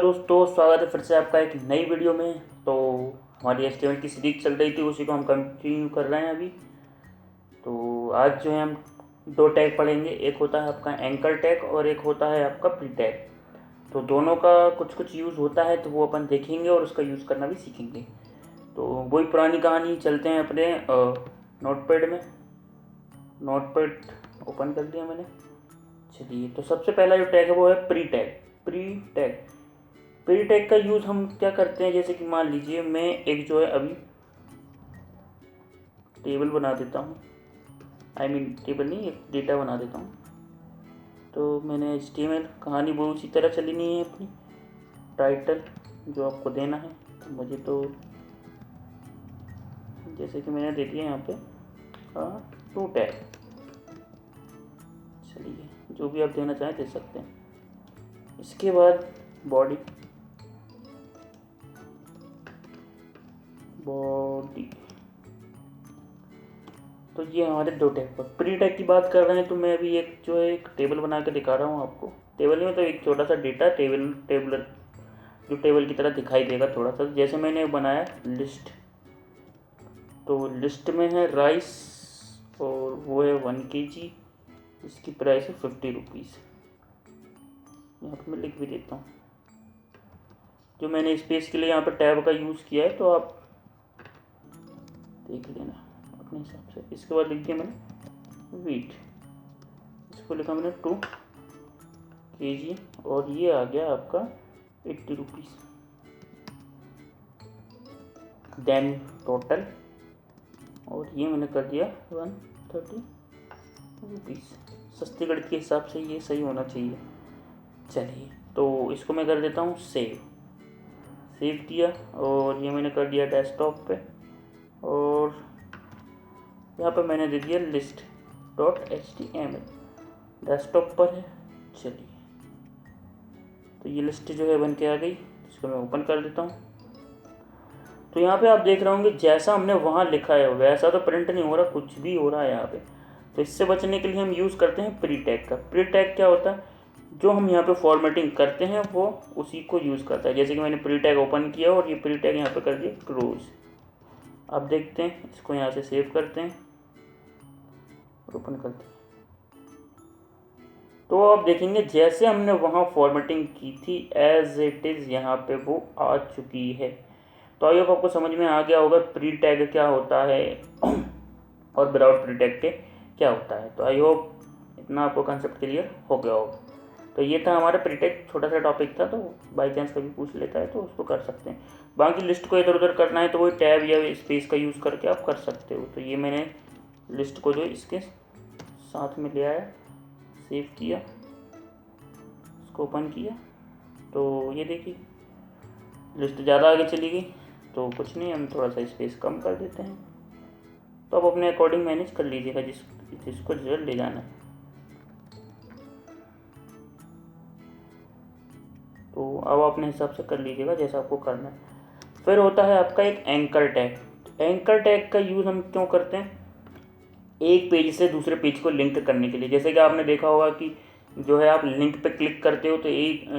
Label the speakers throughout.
Speaker 1: दोस्तों, स्वागत है फिर से आपका एक नई वीडियो में। तो हमारी एचटीएमएल की सीरीज चल रही थी, उसी को हम कंटिन्यू कर रहे हैं अभी। तो आज जो है हम दो टैग पढ़ेंगे। एक होता है आपका एंकर टैग और एक होता है आपका प्री टैग। तो दोनों का कुछ कुछ यूज़ होता है, तो वो अपन देखेंगे और उसका यूज़ करना भी सीखेंगे। तो वही पुरानी कहानी, चलते हैं अपने नोटपैड में। नोटपैड ओपन कर लिया मैंने। चलिए, तो सबसे पहला जो टैग है वो है pre tag. Pre tag pre tag का यूज़ हम क्या करते हैं, जैसे कि मान लीजिए मैं एक जो है अभी टेबल बना देता हूँ। टेबल नहीं, एक डेटा बना देता हूँ। तो मैंने HTML कहानी वो उसी तरह चली नहीं है अपनी। टाइटल जो आपको देना है, तो मुझे तो जैसे कि मैंने दे दिया यहाँ पे टू टैग। चलिए, जो भी आप देना चाहें दे सकते हैं। इसके बाद बॉडी तो ये हमारे दो टैग पर। प्री टैग की बात कर रहे हैं तो मैं अभी एक टेबल बना के दिखा रहा हूँ आपको। टेबल नहीं, मतलब एक छोटा सा डेटा टेबल जो टेबल की तरह दिखाई देगा थोड़ा सा। जैसे मैंने बनाया लिस्ट, तो लिस्ट में है राइस और वो है 1 kg। इसकी प्राइस है 50 रुपीज़। यहाँ पर मैं लिख भी देता हूँ। जो मैंने स्पेस के लिए यहाँ पर टैब का यूज़ किया है, तो आप देख लेना अपने हिसाब से। इसके बाद लिख दिया मैंने वीट, इसको लिखा मैंने 2 kg और ये आ गया आपका 80 रुपीज़। देन टोटल, और ये मैंने कर दिया 130 रुपीज़। सस्ती गणित के हिसाब से ये सही होना चाहिए। चलिए, तो इसको मैं कर देता हूँ सेव किया, और ये मैंने कर दिया डेस्कटॉप पे, और यहाँ पे मैंने दे दिया list.html। डेस्कटॉप पर है। चलिए, तो ये लिस्ट जो है बन के आ गई। इसको मैं ओपन कर देता हूँ। तो यहाँ पे आप देख रहे होंगे जैसा हमने वहाँ लिखा है वैसा तो प्रिंट नहीं हो रहा, कुछ भी हो रहा है यहाँ पे। तो इससे बचने के लिए हम यूज़ करते हैं प्री टैग का। प्री टैग क्या होता है, जो हम यहाँ पे फॉर्मेटिंग करते हैं वो उसी को यूज़ करता है। जैसे कि मैंने प्री टैग ओपन किया और ये प्री टैग यहाँ पे कर दिया क्लोज। अब देखते हैं, इसको यहाँ से सेव करते हैं और ओपन करते हैं। तो आप देखेंगे जैसे हमने वहाँ फॉर्मेटिंग की थी एज इट इज़ यहाँ पे वो आ चुकी है। तो आई होप आपको समझ में आ गया होगा प्री टैग क्या होता है और विदाउट प्री टैग के क्या होता है। तो आई होप इतना आपको कंसेप्ट क्लियर हो गया होगा। तो ये था हमारा प्री टैग, छोटा सा टॉपिक था, तो बाई चांस कभी पूछ लेता है तो उसको कर सकते हैं। बाकी लिस्ट को इधर उधर करना है तो वही टैब या स्पेस का यूज़ करके आप कर सकते हो। तो ये मैंने लिस्ट को जो इसके साथ में ले आया, सेव किया, इसको ओपन किया, तो ये देखिए लिस्ट ज़्यादा आगे चली गई। तो कुछ नहीं, हम थोड़ा सा स्पेस कम कर देते हैं। तो आप अपने अकॉर्डिंग मैनेज कर लीजिएगा जिसको रिजल्ट ले जाना है। तो अब अपने हिसाब से कर लीजिएगा जैसा आपको करना है। फिर होता है आपका एक एंकर टैग। एंकर टैग का यूज़ हम क्यों करते हैं, एक पेज से दूसरे पेज को लिंक करने के लिए। जैसे कि आपने देखा होगा कि जो है आप लिंक पे क्लिक करते हो, तो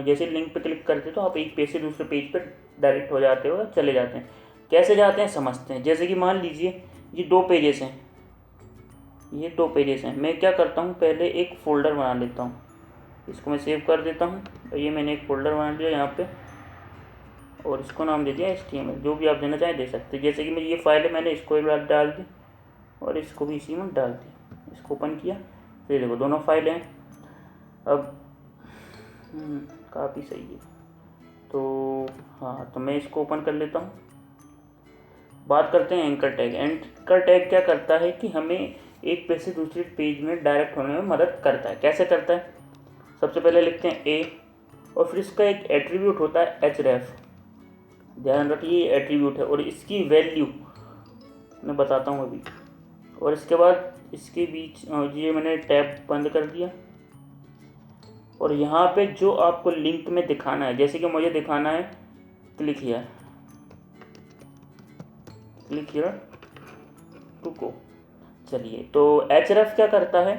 Speaker 1: जैसे लिंक पे क्लिक करते हो तो आप एक पेज से दूसरे पेज पर डायरेक्ट हो जाते हो, चले जाते हैं। कैसे जाते हैं समझते हैं। जैसे कि मान लीजिए ये 2 पेजेस हैं, मैं क्या करता हूँ, पहले एक फ़ोल्डर बना लेता हूँ। इसको मैं सेव कर देता हूँ। और ये मैंने एक फ़ोल्डर बना लिया यहाँ पे, और इसको नाम दे दिया HTML। जो भी आप देना चाहें दे सकते हैं। जैसे कि मेरी ये फाइल है, मैंने इसको एक बार डाल दी और इसको भी इसी में डाल दी। इसको ओपन किया, फिर देखो दोनों फाइल हैं। अब काफ़ी सही है। तो हाँ, तो मैं इसको ओपन कर लेता हूँ। बात करते हैं एंकर टैग। एंकर टैग क्या करता है कि हमें एक पेज से दूसरे पेज में डायरेक्ट होने में मदद करता है। कैसे करता है, सबसे पहले लिखते हैं ए, और फिर इसका एक एट्रीब्यूट होता है href। ध्यान रखिए ये एट्रीब्यूट है, और इसकी वैल्यू मैं बताता हूँ अभी। और इसके बाद इसके बीच ये मैंने टैब बंद कर दिया, और यहाँ पे जो आपको लिंक में दिखाना है, जैसे कि मुझे दिखाना है क्लिक हियर टू गो। चलिए, तो href क्या करता है,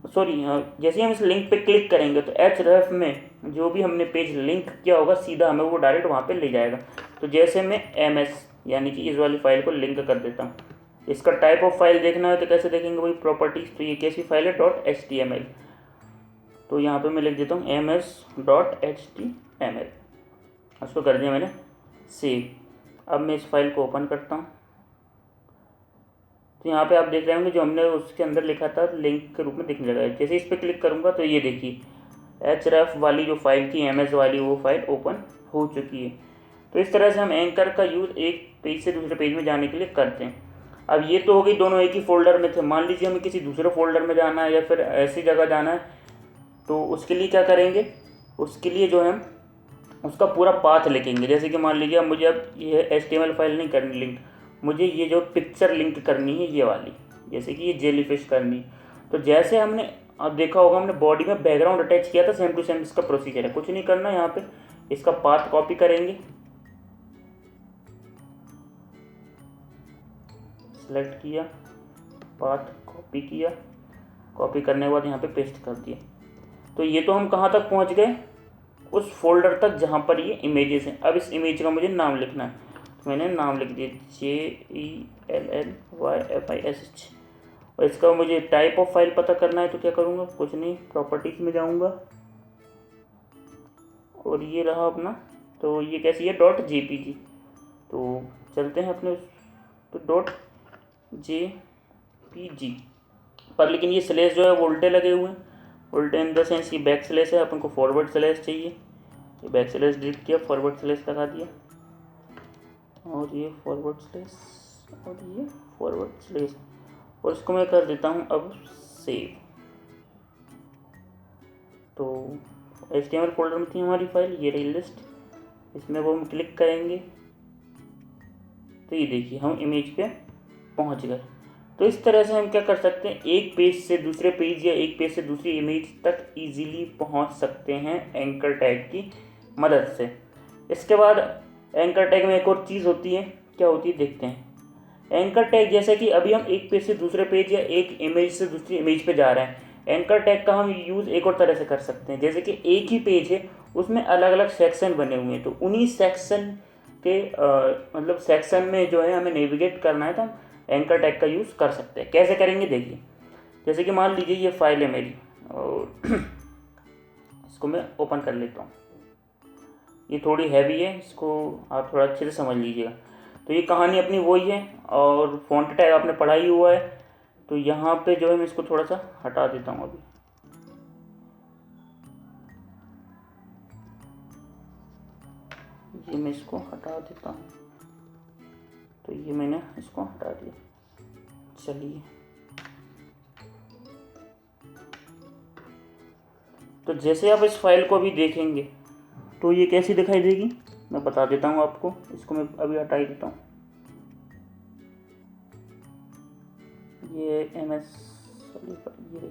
Speaker 1: सॉरी, जैसे ही हम इस लिंक पे क्लिक करेंगे तो href में जो भी हमने पेज लिंक किया होगा सीधा हमें वो डायरेक्ट वहाँ पे ले जाएगा। तो जैसे मैं ms यानी कि इस वाली फाइल को लिंक कर देता हूँ। इसका टाइप ऑफ फाइल देखना है तो कैसे देखेंगे, वही प्रॉपर्टीज़। तो ये कैसी फाइल है, .html। तो यहाँ पे मैं लिख देता हूँ ms.html। उसको कर दिया मैंने सेव। अब मैं इस फाइल को ओपन करता हूँ। तो यहाँ पे आप देख रहे होंगे जो हमने उसके अंदर लिखा था लिंक के रूप में दिखने लगा है। जैसे इस पर क्लिक करूँगा तो ये देखिए href वाली जो फाइल थी ms वाली, वो फाइल ओपन हो चुकी है। तो इस तरह से हम एंकर का यूज़ एक पेज से दूसरे पेज में जाने के लिए करते हैं। अब ये तो हो गई, दोनों एक ही फोल्डर में थे। मान लीजिए हमें किसी दूसरे फोल्डर में जाना है या फिर ऐसी जगह जाना है, तो उसके लिए क्या करेंगे, उसके लिए जो है उसका पूरा पाथ लिखेंगे। जैसे कि मान लीजिए अब मुझे अब ये HTML फाइल नहीं करनी लिंक, मुझे ये जो पिक्चर लिंक करनी है ये वाली, जैसे कि ये जेलीफिश करनी। तो जैसे हमने अब देखा होगा हमने बॉडी में बैकग्राउंड अटैच किया था, सेम टू सेम इसका प्रोसीजर है। कुछ नहीं करना, यहाँ पे इसका पाथ कॉपी करेंगे, सेलेक्ट किया, पाथ कॉपी किया, कॉपी करने के बाद यहाँ पे पेस्ट कर दिया। तो ये तो हम कहाँ तक पहुँच गए, उस फोल्डर तक जहाँ पर ये इमेजेस हैं। अब इस इमेज का मुझे नाम लिखना है, तो मैंने नाम लिख दिया JELLYFISH। और इसका मुझे टाइप ऑफ फाइल पता करना है, तो क्या करूँगा, कुछ नहीं, प्रॉपर्टीज़ में जाऊँगा और ये रहा अपना। तो ये कैसी है, .jpg। तो चलते हैं अपने, तो .jpg पर, लेकिन ये स्लेश जो है वो उल्टे लगे हुए हैं। उल्टे इन द सेंस ये बैक स्लेश है, अपन को फॉरवर्ड स्लेश चाहिए। ये बैक स्लेश डिलीट किया, फॉरवर्ड स्लेश लगा दिया, और ये फॉरवर्ड स्लेश और ये फॉरवर्ड स्लेश, और इसको मैं कर देता हूँ अब सेव। तो HTML फोल्डर में थी हमारी फाइल, ये रही लिस्ट, इसमें वो हम क्लिक करेंगे तो ये देखिए हम इमेज पे पहुँच गए। तो इस तरह से हम क्या कर सकते हैं, एक पेज से दूसरे पेज या एक पेज से दूसरी इमेज तक इजीली पहुंच सकते हैं एंकर टैग की मदद से। इसके बाद एंकर टैग में एक और चीज़ होती है, क्या होती है देखते हैं। एंकर टैग, जैसे कि अभी हम एक पेज से दूसरे पेज या एक इमेज से दूसरी इमेज पे जा रहे हैं, एंकर टैग का हम यूज़ एक और तरह से कर सकते हैं। जैसे कि एक ही पेज है, उसमें अलग अलग सेक्शन बने हुए हैं, तो उन्हीं सेक्शन के मतलब सेक्शन में जो है हमें नेविगेट करना है, तो हम एंकर टैग का यूज़ कर सकते हैं। कैसे करेंगे देखिए, जैसे कि मान लीजिए ये फाइल है मेरी और इसको मैं ओपन कर लेता हूँ। ये थोड़ी हैवी है, इसको आप थोड़ा अच्छे से समझ लीजिएगा। तो ये कहानी अपनी वही है, और फॉन्ट टैग आपने पढ़ा ही हुआ है। तो यहाँ पे जो है मैं इसको थोड़ा सा हटा देता हूँ अभी। ये मैं इसको हटा देता हूँ, तो ये मैंने इसको हटा दिया। चलिए, तो जैसे आप इस फाइल को अभी देखेंगे तो ये कैसी दिखाई देगी मैं बता देता हूँ आपको। इसको मैं अभी हटा ही देता हूँ। ये MS, ये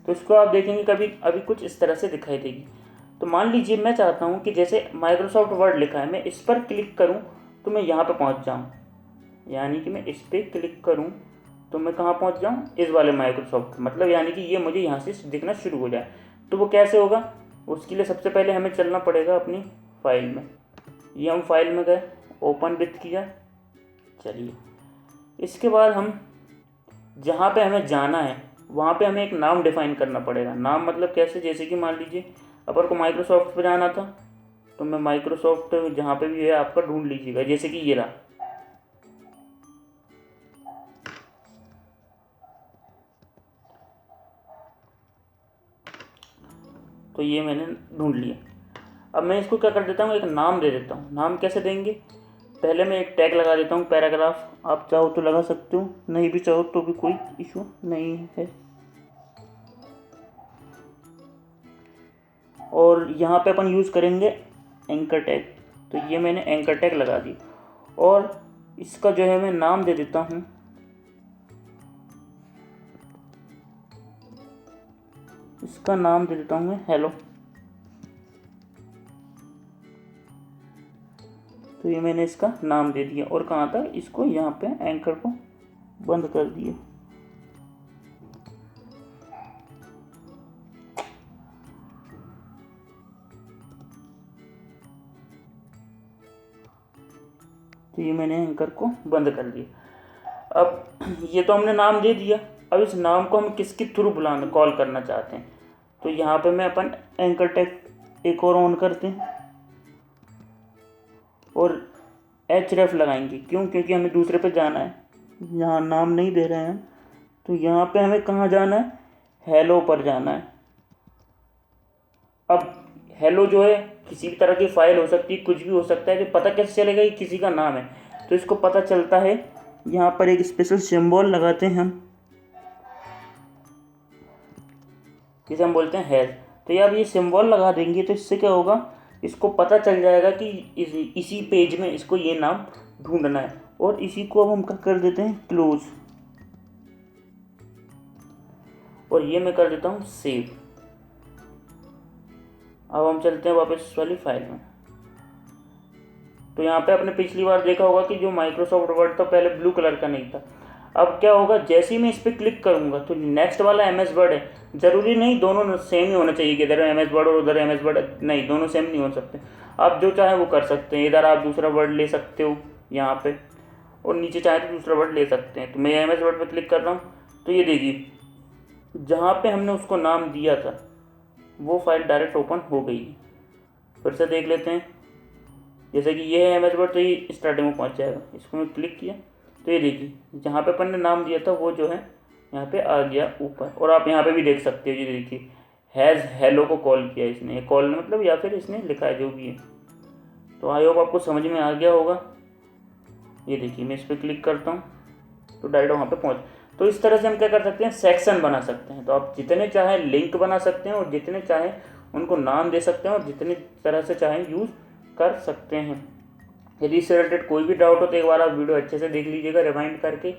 Speaker 1: तो इसको आप देखेंगे कभी अभी कुछ इस तरह से दिखाई देगी। तो मान लीजिए मैं चाहता हूँ कि जैसे माइक्रोसॉफ्ट वर्ड लिखा है, मैं इस पर क्लिक करूँ तो मैं यहाँ पे पहुँच जाऊँ, यानी कि मैं इस पर क्लिक करूँ तो मैं कहाँ पहुँच जाऊँ, इस वाले माइक्रोसॉफ्ट, मतलब यानी कि ये मुझे यहाँ से दिखना शुरू हो जाए। तो वो कैसे होगा, उसके लिए सबसे पहले हमें चलना पड़ेगा अपनी फाइल में। ये हम फाइल में गए, ओपन विथ किया। चलिए, इसके बाद हम जहाँ पे हमें जाना है वहाँ पे हमें एक नाम डिफाइन करना पड़ेगा। नाम मतलब कैसे, जैसे कि मान लीजिए अपन को माइक्रोसॉफ्ट पे जाना था, तो मैं माइक्रोसॉफ्ट जहाँ पे भी है आपका ढूंढ लीजिएगा, जैसे कि ये रहा। तो ये मैंने ढूंढ लिया। अब मैं इसको क्या कर देता हूँ, एक नाम दे देता हूँ। नाम कैसे देंगे, पहले मैं एक टैग लगा देता हूँ पैराग्राफ। आप चाहो तो लगा सकते हो, नहीं भी चाहो तो भी कोई इशू नहीं है। और यहाँ पे अपन यूज़ करेंगे एंकर टैग। तो ये मैंने एंकर टैग लगा दी, और इसका जो है मैं नाम दे देता हूँ, इसका नाम दे देता हूँ मैं हेलो। तो ये मैंने इसका नाम दे दिया, और कहाँ था, इसको यहाँ पे एंकर को बंद कर दिया। ये मैंने एंकर को बंद कर दिया। अब ये तो हमने नाम दे दिया, अब इस नाम को हम किसके थ्रू बुलाना कॉल करना चाहते हैं, तो यहाँ पे मैं अपन एंकर टैग एक और ऑन करते हैं और href लगाएंगे। क्यों? क्योंकि हमें दूसरे पे जाना है, यहाँ नाम नहीं दे रहे हैं हम, तो यहाँ पे हमें कहाँ जाना है, हेलो पर जाना है। अब हेलो जो है किसी भी तरह की फाइल हो सकती है, कुछ भी हो सकता है, तो पता कैसे चलेगा कि किसी का नाम है, तो इसको पता चलता है यहाँ पर एक स्पेशल सिंबल लगाते हैं हम, जिसे हम बोलते हैं हैश। तो अब ये सिंबल लगा देंगे तो इससे क्या होगा, इसको पता चल जाएगा कि इसी पेज में इसको ये नाम ढूंढना है। और इसी को अब हम कर देते हैं क्लोज, और ये मैं कर देता हूँ सेव। अब हम चलते हैं वापस इस वाली फाइल में। तो यहाँ पे आपने पिछली बार देखा होगा कि जो माइक्रोसॉफ्ट वर्ड था पहले ब्लू कलर का नहीं था। अब क्या होगा, जैसे ही मैं इस पर क्लिक करूँगा तो नेक्स्ट वाला MS वर्ड है, ज़रूरी नहीं दोनों सेम ही होना चाहिए कि इधर MS वर्ड और उधर MS वर्ड, नहीं, दोनों सेम नहीं हो सकते। आप जो चाहें वो कर सकते हैं, इधर आप दूसरा वर्ड ले सकते हो यहाँ पे, और नीचे चाहे तो दूसरा वर्ड ले सकते हैं। तो मैं MS वर्ड पर क्लिक कर रहा हूँ, तो ये देखिए जहाँ पे हमने उसको नाम दिया था वो फाइल डायरेक्ट ओपन हो गई। फिर से देख लेते हैं, जैसे कि ये है MS वर्ड, तो ये स्टार्टिंग में पहुँच जाएगा। इसको मैं क्लिक किया तो ये देखिए जहाँ पे अपन ने नाम दिया था वो जो है यहाँ पे आ गया ऊपर। और आप यहाँ पे भी देख सकते हो, ये देखिए हैज़ हेलो को कॉल किया इसने, कॉल मतलब या फिर इसने लिखा है जो भी है। तो आई होप आपको समझ में आ गया होगा। ये देखिए मैं इस पर क्लिक करता हूँ तो डायरेक्ट वहाँ पे पहुँच। तो इस तरह से हम क्या कर सकते हैं, सेक्शन बना सकते हैं। तो आप जितने चाहें लिंक बना सकते हैं और जितने चाहें उनको नाम दे सकते हैं और जितनी तरह से चाहें यूज़ कर सकते हैं। यदि इससे रिलेटेड कोई भी डाउट हो तो एक बार आप वीडियो अच्छे से देख लीजिएगा रिवाइंड करके,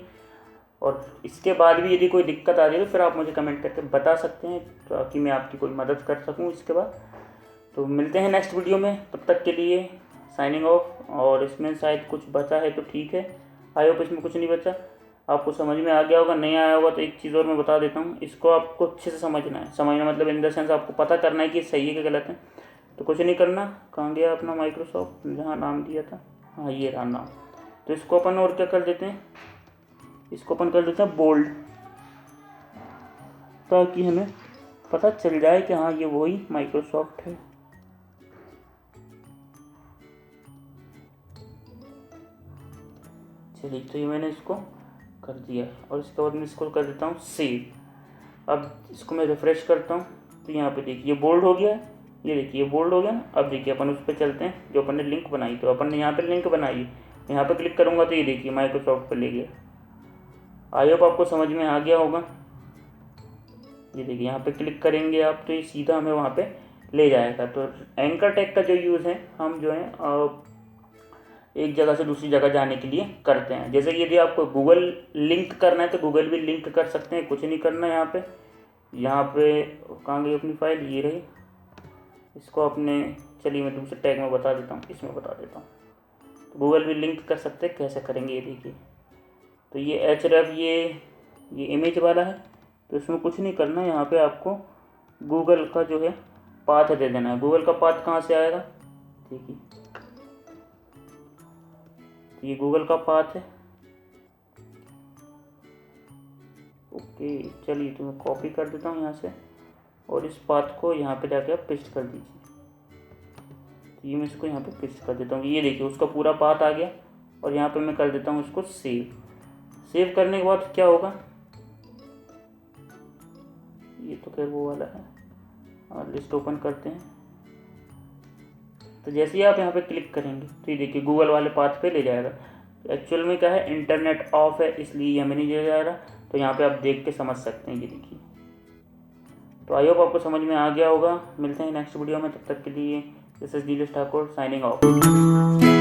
Speaker 1: और इसके बाद भी यदि कोई दिक्कत आ रही है तो फिर आप मुझे कमेंट करके बता सकते हैं ताकि मैं आपकी कोई मदद कर सकूं इसके बाद। तो मिलते हैं नेक्स्ट वीडियो में, तब तक के लिए साइनिंग ऑफ। और इसमें शायद कुछ बचा है तो ठीक है, आई होप इसमें कुछ नहीं बचा, आपको समझ में आ गया होगा। नहीं आया होगा तो एक चीज़ और मैं बता देता हूँ, इसको आपको अच्छे से समझना है। समझना मतलब इन द सेंस आपको पता करना है कि सही है कि गलत है। तो कुछ नहीं करना, कहाँ गया अपना माइक्रोसॉफ्ट जहाँ नाम दिया था, हाँ ये रहा नाम। तो इसको अपन और क्या कर देते हैं, इसको अपन कर देते हैं बोल्ड, ताकि हमें पता चल जाए कि हाँ ये वही माइक्रोसॉफ्ट है। चलिए तो ये मैंने इसको कर दिया, और इसके बाद मैं इसको कर देता हूँ सेव। अब इसको मैं रिफ्रेश करता हूँ तो यहाँ पे देखिए ये बोल्ड हो गया है, ये देखिए ये बोल्ड हो गया ना। अब देखिए अपन उस पर चलते हैं जो अपन ने लिंक बनाई। तो अपन ने यहाँ पे लिंक बनाई है, यहाँ पे क्लिक करूँगा तो ये देखिए माइक्रोसॉफ्ट पे ले गया। आई होप आपको समझ में आ गया होगा। ये देखिए यहाँ पे क्लिक करेंगे आप तो ये सीधा हमें वहाँ पे ले जाएगा। तो एंकर टैग का जो यूज़ है हम जो है एक जगह से दूसरी जगह जाने के लिए करते हैं। जैसे कि यदि आपको गूगल लिंक करना है तो गूगल भी लिंक कर सकते हैं, कुछ नहीं करना है। यहाँ पे कहाँ गई अपनी फाइल, ये रही। इसको अपने, चलिए मैं दूसरे टैग में बता देता हूँ, इसमें बता देता हूँ। तो गूगल भी लिंक कर सकते हैं, कैसे करेंगे ये देखिए। तो ये href ये इमेज वाला है, तो इसमें कुछ नहीं करना है। यहाँ पे आपको गूगल का जो है पाथ दे देना है। गूगल का पाथ कहाँ से आएगा, देखिए ये गूगल का पाथ है। ओके चलिए तो मैं कॉपी कर देता हूँ यहाँ से, और इस पाथ को यहाँ पे जाके आप पेस्ट कर दीजिए। तो ये मैं इसको यहाँ पे पेस्ट कर देता हूँ। ये देखिए उसका पूरा पाथ आ गया, और यहाँ पे मैं कर देता हूँ इसको सेव। सेव करने के बाद क्या होगा, ये तो खैर वो वाला है, और लिस्ट ओपन करते हैं। तो जैसे ही आप यहाँ पे क्लिक करेंगे तो ये देखिए गूगल वाले पाथ पे ले जाएगा। एक्चुअल में क्या है, इंटरनेट ऑफ है इसलिए हमें नहीं ले जा रहा। तो यहाँ पे आप देख के समझ सकते हैं, ये देखिए। तो आई होप आपको समझ में आ गया होगा। मिलते हैं नेक्स्ट वीडियो में, तब तक के लिए this is Nilesh Thakur signing off.